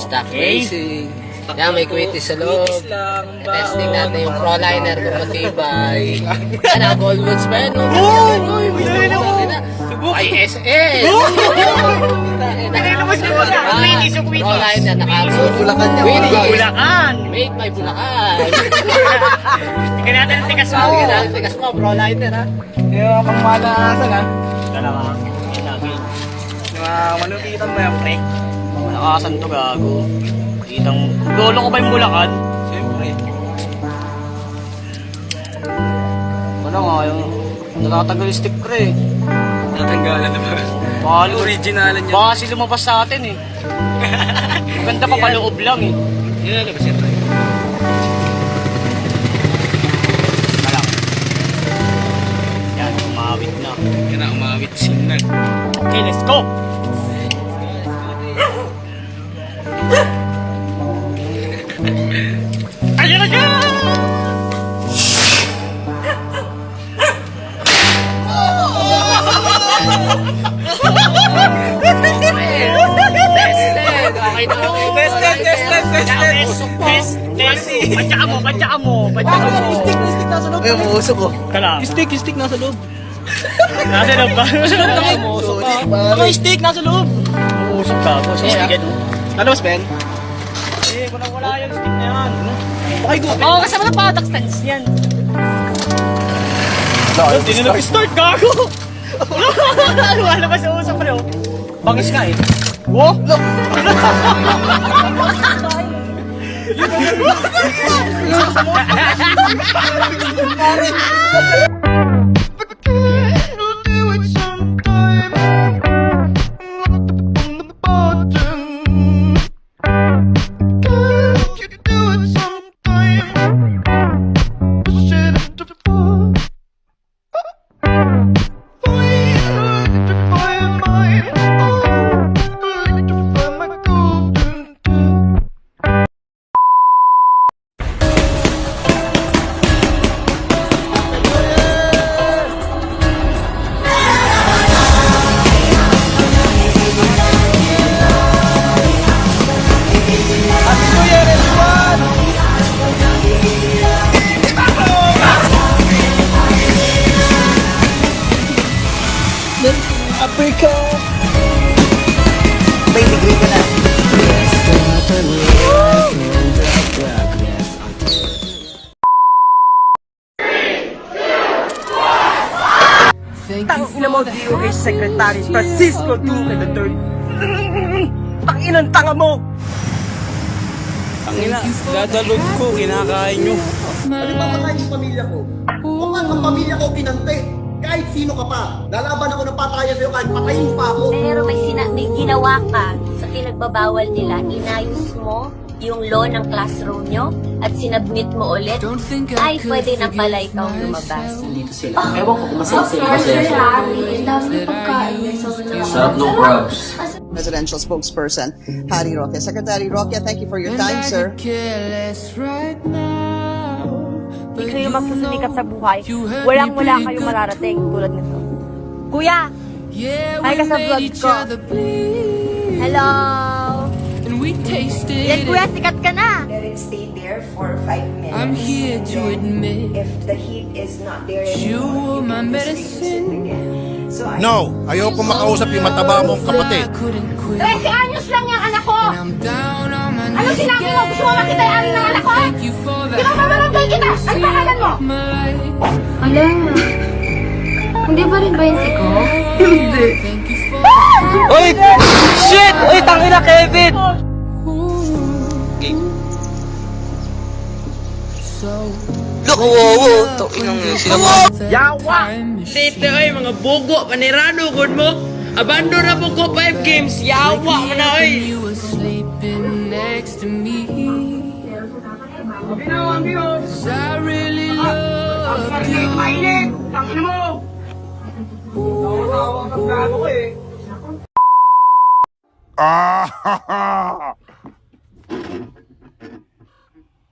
stock racing. Yan, may quitis sa loob. Testing natin yung Proliner kung matibay. Yan, ang Goldwoods pa yan. Ay, SS! Proliner, nakaso. Bulacan yan. Bulacan! Made by Bulacan. Tingnan natin ang tikas mo. Tingnan natin tikas mo, Proliner ha. Yung pang malaasan ha. Talaga, yan lagi. Manukitan mo yung pre. Malakasan to, gago. Kitang, lolo ko ba yung Bulacan? Siyempre. Wala nga, yung natatagal yung stick pre. Natanggalan naman. Mahal. Originalan niya. Baka kasi lumabas sa atin eh. Maganda pa paloob lang eh. Yun na ba siyempre? Alam. Yan, umawit na. Yan na, umawit signal. Okay, let's go! Ayan na siya! Okay na, okay. Badya mo. Stick nasa loob. Ay, umuusok ko. Kala. Stick nasa loob. Nasa loob ba? Nasa loob na kayo. Ano yung stick nasa loob? Umusok ka. Stick yan. Lalabas, Ben? Wala yung stick na yan. Okay, go. Oo, kasama ng patak stance yan. Hindi na nag-start, gago! Wala ba sa usap pa Bangis nga eh. Wow! Africa! May degree ka na. Tangina mo, DOH Secretary Francisco Duque III. Tanginang tanga mo! Tangina, dadalog ko, kinakain nyo. Ano ba patayin yung pamilya ko? Kung ang pamilya ko pinante, kahit sino ka pa, lalaban ako ng patayan sa'yo kahit patayin mo pa ako. Pero may ginawa ka sa pinagbabawal nila, inayos mo yung law ng classroom nyo at sinabmit mo ulit, ay pwede na pala ikaw lumabas. Ewan ko kung masaya sila. Sarap ng crabs. Presidential spokesperson, Harry Roque. Secretary Roque, thank you for your time, sir. Hindi kayo magsusumikat sa buhay. Walang-wala kayong mararating tulad nito. Kuya! Ay ka sa vlog ko. Hello! Yan kuya, sikat ka na! Let it stay there for 5 minutes. I'm here to admit If the heat is not there you anymore, were my you can just reuse it medicine. again. So No, ayoko makausap yung mataba mong kapatid. 13 anyos lang yung anak ko! I'm down on my Ano knees sinabi mo? Gusto mo makita yung anak ng anak ko? Thank you for the Pinagmamarangay kita! Ano pangalan mo? my life. Alam, hindi ba rin ba yun si Ko? Hindi. Thank you for the Uy! Shit! Uy, tangina, Kevin! Look, wow, to inong sinama. Yawa! Dito ay mga bugo, panirado good mo. Abando na po ko 5 games. Yawa mo na ay. You were sleeping next to me. 'Cause I really loved you.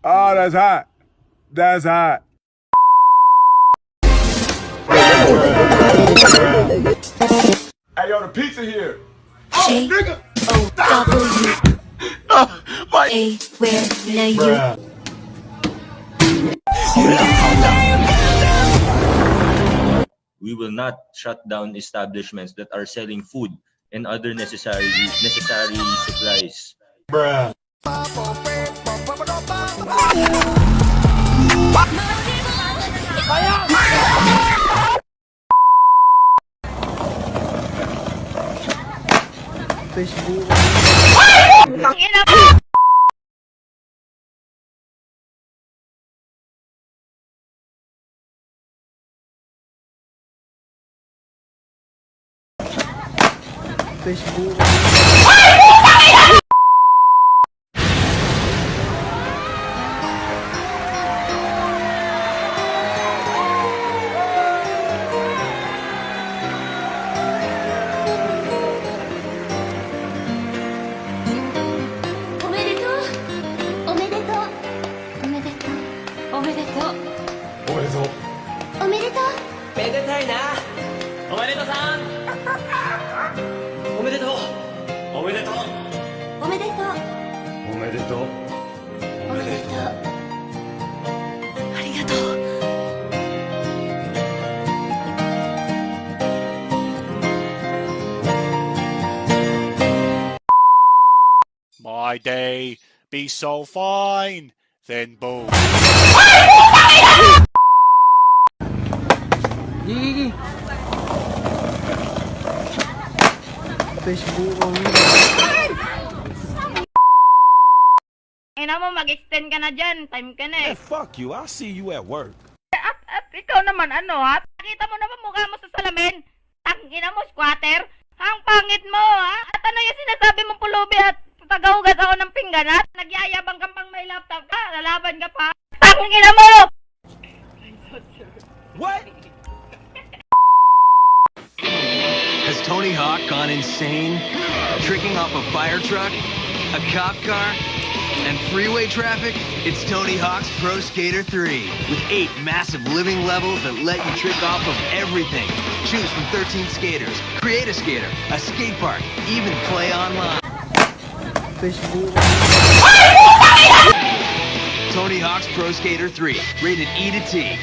Oh, that's hot. That's hot. Hey, yo, the pizza here. Oh, nigga! Hey, where are you? We will not shut down establishments that are selling food and other necessary supplies. My day be so fine, then boom. Ina mo, mag-extend ka na dyan. Time ka na eh. Fuck you, I'll see you at work. At ikaw naman, ano ha? Nakita mo naman mukha mo sa salamin. Tangina mo, squatter. Ang pangit mo, ha? At ano yung sinasabi mong pulubi at tagahugas ako ng pinggan at nagyayabang kang pang may laptop ka. Lalaban ka pa. Tangina mo! What? Has Tony Hawk gone insane? Tricking off a fire truck, a cop car, and freeway traffic? It's Tony Hawk's Pro Skater 3 with 8 massive living levels that let you trick off of everything. Choose from 13 skaters, create a skater, a skate park, even play online. Tony Hawk's Pro Skater 3, rated E to T.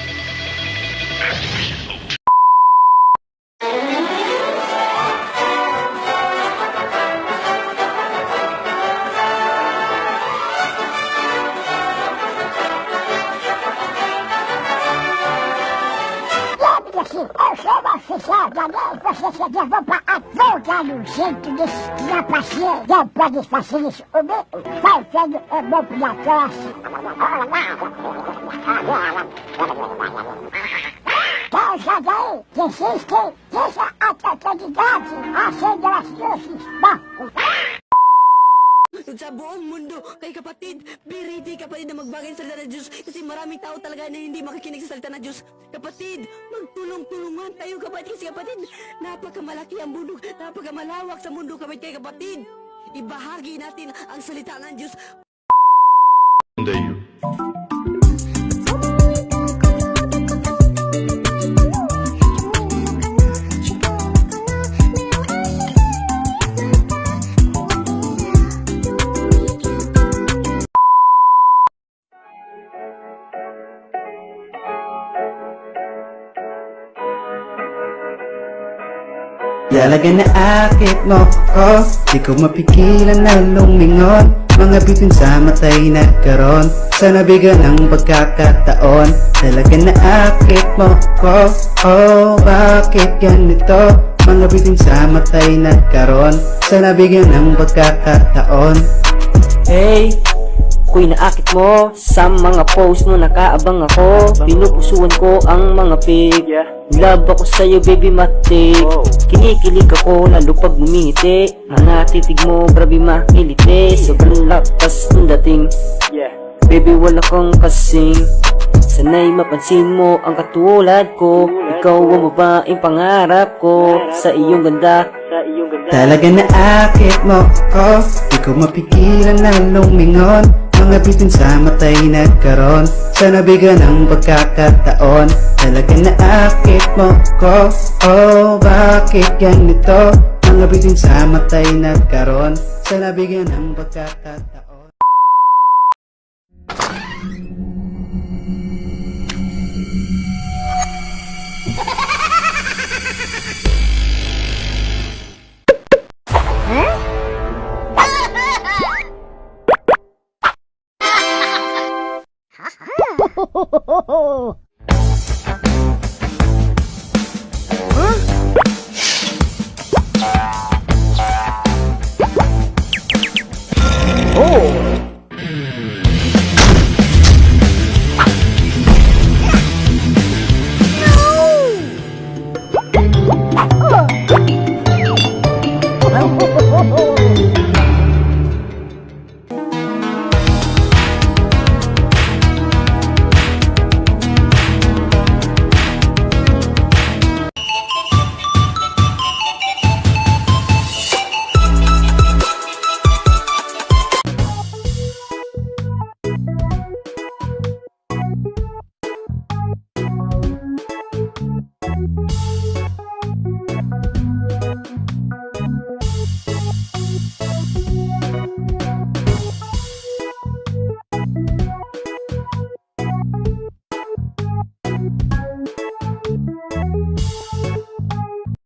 Sa buong mundo, kay kapatid, biridi kapatid na magbagay sa salita ng Diyos kasi maraming tao talaga na hindi makikinig sa salita ng Diyos. Kapatid, magtulong-tulungan tayo kapatid kasi kapatid, napakamalaki ang mundo, napakamalawak sa mundo kapatid kay kapatid. Ibahagi natin ang salita ng Diyos. Talaga na akit mo ko, di ko mapigilan na lumingon. Mga bitin sa matay nagkaroon, sana bigyan ng pagkakataon. Talaga na akit mo ko, oh bakit ganito? Mga bitin sa matay nagkaroon, sana bigyan ng pagkakataon. Hey, ako'y naakit mo, sa mga post mo nakaabang ako. Pinupusuan ko ang mga pic, love ako sa'yo baby matik. Kinikilig ako lalo pag bumingiti, mga titig mo grabe makiliti. Sobrang lakas ng dating, baby wala kang kasing. Sana'y mapansin mo ang katulad ko, ikaw ang babaeng pangarap ko. Sa iyong ganda, talaga na akit mo ko, di ko mapigilan na lumingon. Mga bitin sa matay nagkaroon, sana bigyan ng pagkakataon. Talaga na akit mo ko, oh bakit ganito? Mga bitin sa matay nagkaroon, Sana bigyan ng pagkakataon. Oh!